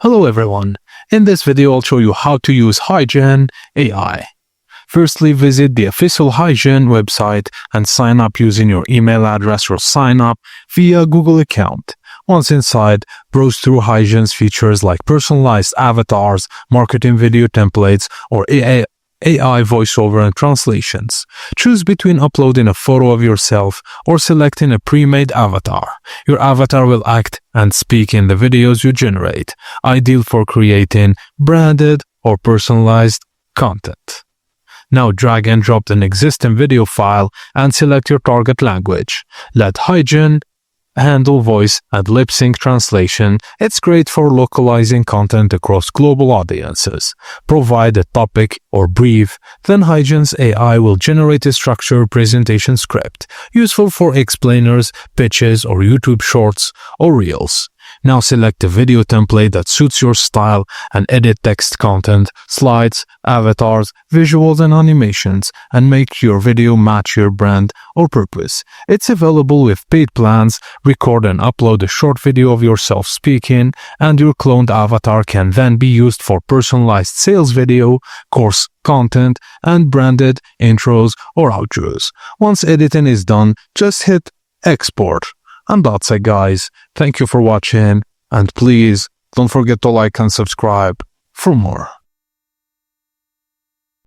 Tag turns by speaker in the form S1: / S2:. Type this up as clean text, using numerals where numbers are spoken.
S1: Hello everyone, in this video I'll show you how to use HeyGen AI. Firstly, visit the official HeyGen website and sign up using your email address or sign up via Google account. Once inside, browse through HeyGen's features like personalized avatars, marketing video templates, or AI voiceover and translations. Choose between uploading a photo of yourself or selecting a pre-made avatar. Your avatar will act and speak in the videos you generate, ideal for creating branded or personalized content. Now drag and drop an existing video file and select your target language. Let HeyGen handle voice and lip sync translation. It's great for localizing content across global audiences. Provide a topic or brief, then HeyGen's AI will generate a structured presentation script, useful for explainers, pitches, or YouTube shorts or reels. Now select a video template that suits your style and edit text content, slides, avatars, visuals, and animations, and make your video match your brand or purpose. It's available with paid plans. Record and upload a short video of yourself speaking, and your cloned avatar can then be used for personalized sales video, course content, and branded intros or outros. Once editing is done, just hit export. And that's it, guys. Thank you for watching, and please don't forget to like and subscribe for more.